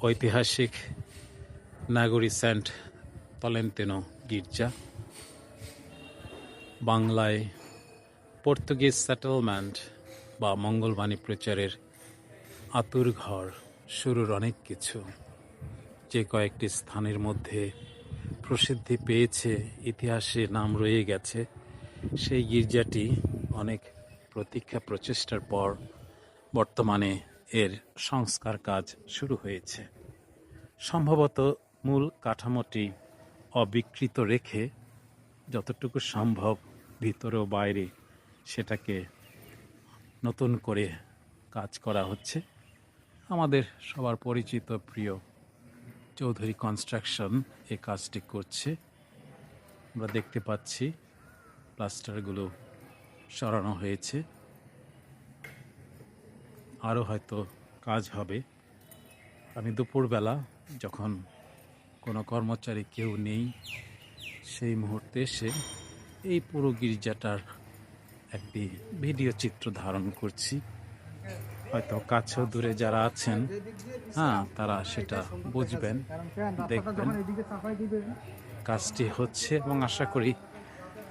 ঐতিহাসিক নাগরি সেন্ট তলেন্তেনো গির্জা, বাংলায় পর্তুগিজ সেটেলমেন্ট বা মঙ্গলবাণী প্রচারের আতুর ঘর, শুরুর অনেক কিছু। যে কয়েকটি স্থানের মধ্যে প্রসিদ্ধি পেয়েছে, ইতিহাসে নাম রয়ে গেছে, সেই গির্জাটি অনেক প্রতীক্ষা প্রচেষ্টার পর বর্তমানে এর সংস্কার কাজ শুরু হয়েছে। সম্ভবত মূল কাঠামোটি অবিকৃত রেখে যতটুকু সম্ভব ভিতরে ও বাইরে সেটাকে নতুন করে কাজ করা হচ্ছে। আমাদের সবার পরিচিত প্রিয় চৌধুরী কনস্ট্রাকশন এই কাজটি করছে। আমরা দেখতে পাচ্ছি প্লাস্টারগুলো সরানো হয়েছে, আরও হয়তো কাজ হবে। আমি দুপুরবেলা যখন কোনো কর্মচারী কেউ নেই, সেই মুহূর্তে এসে এই পুরো গির্জাটার একটি ভিডিও চিত্র ধারণ করছি। হয়তো কাছেও দূরে যারা আছেন, তারা সেটা বুঝবেন, দেখবেন। কাজটি হচ্ছে এবং আশা করি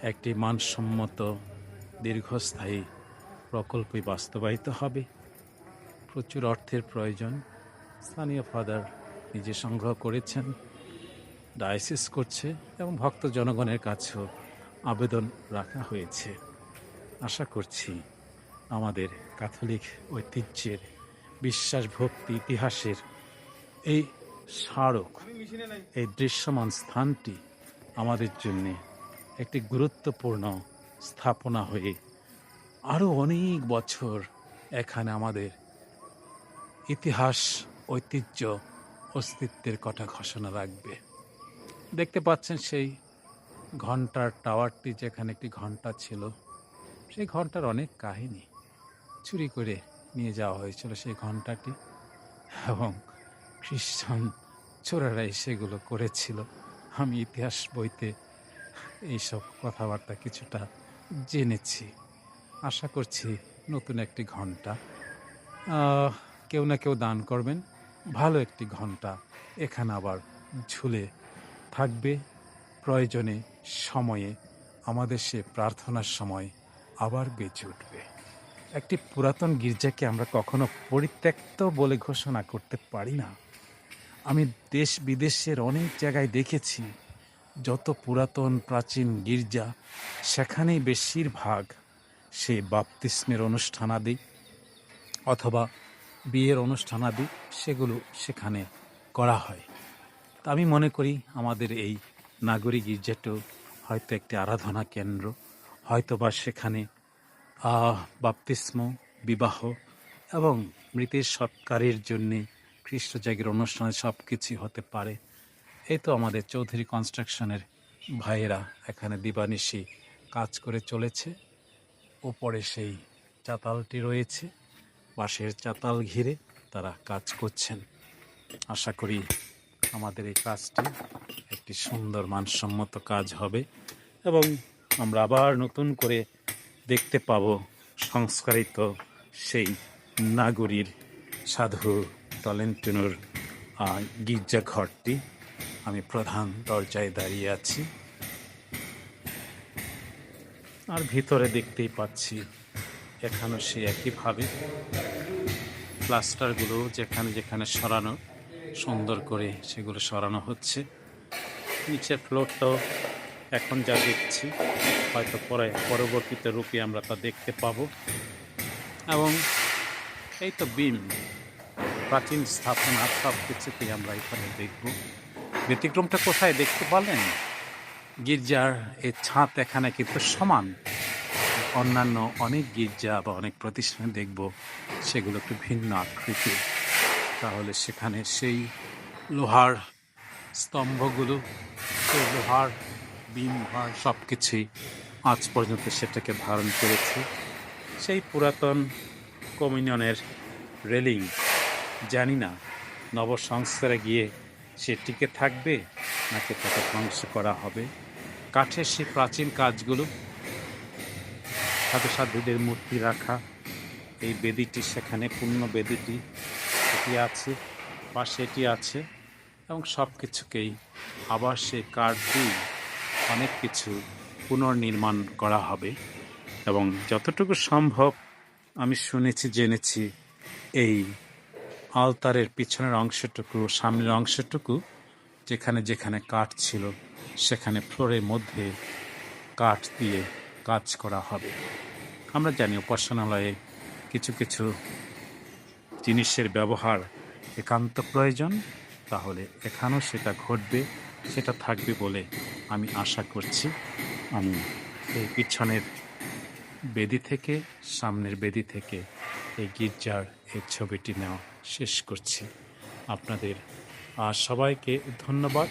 একটি মানসম্মত দীর্ঘস্থায়ী প্রকল্পই বাস্তবায়িত হবে। প্রচুর অর্থের প্রয়োজন। স্থানীয় ফাদার নিজে সংগ্রহ করেছেন, ডায়াসিস করছে এবং ভক্ত জনগণের কাছেও আবেদন রাখা হয়েছে। আশা করছি আমাদের ক্যাথলিক ঐতিহ্যের, বিশ্বাস, ভক্তি, ইতিহাসের এই স্মারক, এই দৃশ্যমান স্থানটি আমাদের জন্যে একটি গুরুত্বপূর্ণ স্থাপনা হয়ে আরও অনেক বছর এখানে আমাদের ইতিহাস, ঐতিহ্য, অস্তিত্বের কথা ঘোষণা রাখবে। দেখতে পাচ্ছেন সেই ঘণ্টার টাওয়ারটি, যেখানে একটি ঘণ্টা ছিল, সেই ঘণ্টার অনেক কাহিনী। চুরি করে নিয়ে যাওয়া হয়েছিল সেই ঘণ্টাটি, এবং খ্রিস্টান চোরেরাই সেগুলো করেছিল। আমি ইতিহাস বইতে এইসব কথাবার্তা কিছুটা জেনেছি। আশা করছি নতুন একটি ঘণ্টা কেউ না কেউ দান করবেন, ভালো একটি ঘণ্টা এখানে আবার ঝুলে থাকবে। প্রয়োজনে, সময়ে, আমাদের সে প্রার্থনার সময় আবার বেঁচে উঠবে। একটি পুরাতন গির্জাকে আমরা কখনো পরিত্যক্ত বলে ঘোষণা করতে পারি না। আমি দেশ বিদেশের অনেক জায়গায় দেখেছি, যত পুরাতন প্রাচীন গির্জা, সেখানেই বেশিরভাগ সে বাপ্তিস্মের অনুষ্ঠানাদি অথবা বিয়ের অনুষ্ঠানাদি সেগুলো সেখানে করা হয়। তা আমি মনে করি আমাদের এই নাগরিক গির্জাটাও হয়তো একটি আরাধনা কেন্দ্র, হয়তোবা সেখানে বাপ্তিস্ম, বিবাহ এবং মৃতের সৎকারের জন্যে খ্রিস্টজাগের অনুষ্ঠানে সব কিছুই হতে পারে। এই তো আমাদের চৌধুরী কনস্ট্রাকশনের ভাইয়েরা এখানে দিবানিশি কাজ করে চলেছে। ওপরে সেই চাতালটি রয়েছে, বাঁশের চাতাল ঘিরে তারা কাজ করছেন। আশা করি আমাদের এই কাজটি একটি সুন্দর মানসম্মত কাজ হবে এবং আমরা আবার নতুন করে দেখতে পাব সংস্কারিত সেই নাগরীর সাধু তলেন্তেনোর গির্জাঘরটি। আমি প্রধান দরজায় দাঁড়িয়ে আছি, আর ভিতরে দেখতেই পাচ্ছি এখানেও সে একইভাবে প্লাস্টারগুলো যেখানে যেখানে সরানো, সুন্দর করে সেগুলো সরানো হচ্ছে। নিচের ফ্লোরটাও এখন যা দেখছি, হয়তো পরবর্তীতে রূপে আমরা তা দেখতে পাবো। এবং এই তো বিম, প্রাচীন স্থাপনা, সব কিছুতেই আমরা এখানে দেখব। ব্যতিক্রমটা কোথায় দেখতে পারলেন? গির্জার এই ছাদ এখানে কিন্তু সমান। অন্যান্য অনেক গির্জা বা অনেক প্রতিষ্ঠানে দেখব সেগুলো একটু ভিন্ন আকৃতির। তাহলে সেখানে সেই লোহার স্তম্ভগুলো, সেই লোহার বিম, সব কিছুই আজ পর্যন্ত সেটাকে ধারণ করেছে। সেই পুরাতন কমিউনিয়নের রেলিং, জানি না নবসংস্কারে গিয়ে সে টিকে থাকবে নাকি তাকে ধ্বংস করা হবে। কাঠের সেই প্রাচীন কাজগুলো, সাধু সাধুদের মূর্তি রাখা, এই বেদিটি, সেখানে পূর্ণ বেদিটি এটি আছে। পাশে এটি আছে এবং সব কিছুকেই আবার সেই কাঠ দিয়ে অনেক কিছু পুনর্নির্মাণ করা হবে এবং যতটুকু সম্ভব আমি শুনেছি জেনেছি এই আলতারের পিছনের অংশটুকু সামনের অংশটুকু যেখানে যেখানে কাঠ ছিল সেখানে ফ্লোরের মধ্যে কাঠ দিয়ে কাজ করা হবে। আমরা জানি উপাসনালয়ে কিছু কিছু জিনিসের ব্যবহার একান্ত প্রয়োজন, তাহলে এখানেও সেটা ঘটবে, সেটা থাকবে বলে আমি আশা করছি। আমি এই পিছনের বেদি থেকে সামনের বেদি থেকে এই গির্জার এই ছবিটি নেওয়া শেষ করছি। আপনাদের সবাইকে ধন্যবাদ।